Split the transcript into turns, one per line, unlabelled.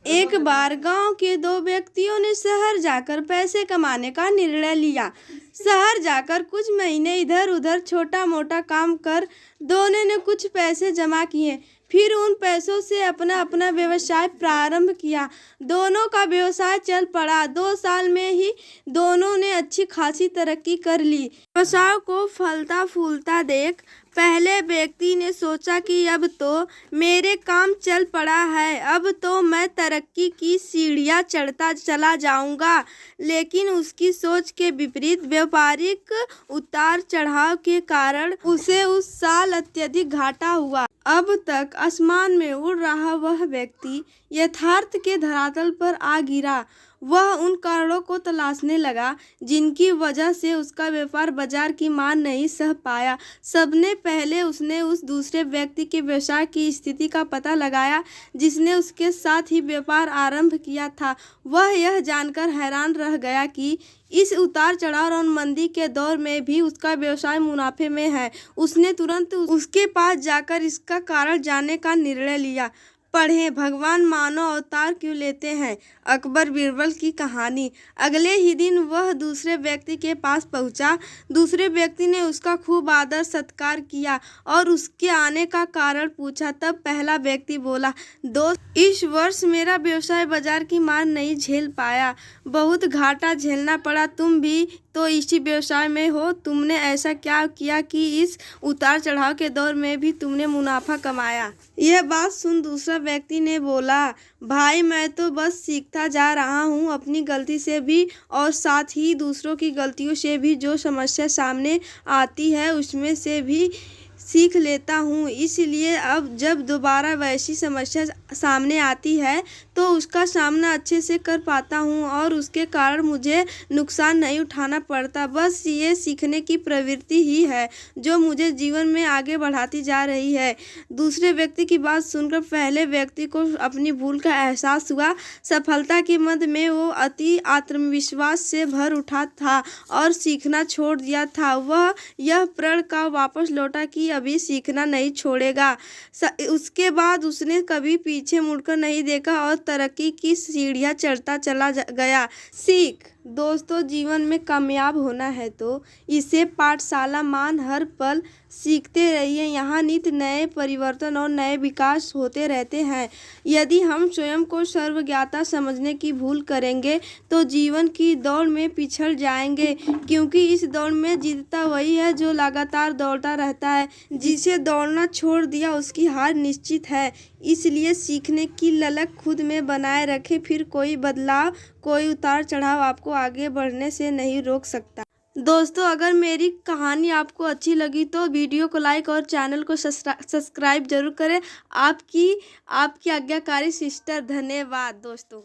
एक बार गांव के दो व्यक्तियों ने शहर जाकर पैसे कमाने का निर्णय लिया। शहर जाकर कुछ महीने इधर उधर छोटा मोटा काम कर दोनों ने कुछ पैसे जमा किए। फिर उन पैसों से अपना अपना व्यवसाय प्रारंभ किया। दोनों का व्यवसाय चल पड़ा। 2 साल में ही दोनों ने अच्छी खासी तरक्की कर ली। व्यवसाय को फलता फूलता देख पहले व्यक्ति ने सोचा कि अब तो मेरे काम चल पड़ा है, अब तो मैं तरक्की की सीढ़ियां चढ़ता चला जाऊंगा। लेकिन उसकी सोच के विपरीत व्यापारिक उतार चढ़ाव के कारण उसे उस साल अत्यधिक घाटा हुआ। अब तक आसमान में उड़ रहा वह व्यक्ति यथार्थ के धरातल पर आ गिरा। वह उन कारणों को तलाशने लगा जिनकी वजह से उसका व्यापार बाजार की मार नहीं सह पाया। सबने पहले उसने उस दूसरे व्यक्ति के व्यवसाय की स्थिति का पता लगाया जिसने उसके साथ ही व्यापार आरंभ किया था। वह यह जानकर हैरान रह गया कि इस उतार चढ़ाव और मंदी के दौर में भी उसका व्यवसाय मुनाफे में है। उसने तुरंत उसके पास जाकर इसका कारण जानने का निर्णय लिया। पढ़ें, भगवान मानव अवतार क्यों लेते हैं? अकबर बीरबल की कहानी। अगले ही दिन वह दूसरे व्यक्ति के पास पहुंचा। दूसरे व्यक्ति ने उसका खूब आदर सत्कार किया और उसके आने का कारण पूछा। तब पहला व्यक्ति बोला, दोस्त, इस वर्ष मेरा व्यवसाय बाजार की मार नहीं झेल पाया, बहुत घाटा झेलना पड़ा। तुम भी तो इसी व्यवसाय में हो, तुमने ऐसा क्या किया कि इस उतार चढ़ाव के दौर में भी तुमने मुनाफा कमाया? यह बात सुन दूसरा व्यक्ति ने बोला, भाई, मैं तो बस सीखता जा रहा हूँ, अपनी गलती से भी और साथ ही दूसरों की गलतियों से भी। जो समस्या सामने आती है उसमें से भी सीख लेता हूँ, इसलिए अब जब दोबारा वैसी समस्या सामने आती है तो उसका सामना अच्छे से कर पाता हूँ और उसके कारण मुझे नुकसान नहीं उठाना पड़ता। बस ये सीखने की प्रवृत्ति ही है जो मुझे जीवन में आगे बढ़ाती जा रही है। दूसरे व्यक्ति की बात सुनकर पहले व्यक्ति को अपनी भूल का एहसास हुआ। सफलता के मद में वो अति आत्मविश्वास से भर उठा था और सीखना छोड़ दिया था। वह यह प्रण का वापस लौटा कि अभी सीखना नहीं छोड़ेगा। उसके बाद उसने कभी पीछे मुड़कर नहीं देखा और तरक्की की सीढ़ियां चढ़ता चला गया। सीख, दोस्तों, जीवन में कामयाब होना है तो इसे पाठशाला मान हर पल सीखते रहिए। यहाँ नित्य नए परिवर्तन और नए विकास होते रहते हैं। यदि हम स्वयं को सर्वज्ञता समझने की भूल करेंगे तो जीवन की दौड़ में पिछड़ जाएंगे, क्योंकि इस दौड़ में जीतता वही है जो लगातार दौड़ता रहता है। जिसे दौड़ना छोड़ दिया उसकी हार निश्चित है। इसलिए सीखने की ललक खुद में बनाए रखें, फिर कोई बदलाव, कोई उतार चढ़ाव आपको आगे बढ़ने से नहीं रोक सकता। दोस्तों, अगर मेरी कहानी आपको अच्छी लगी तो वीडियो को लाइक और चैनल को सब्सक्राइब जरूर करें। आपकी आज्ञाकारी सिस्टर। धन्यवाद दोस्तों।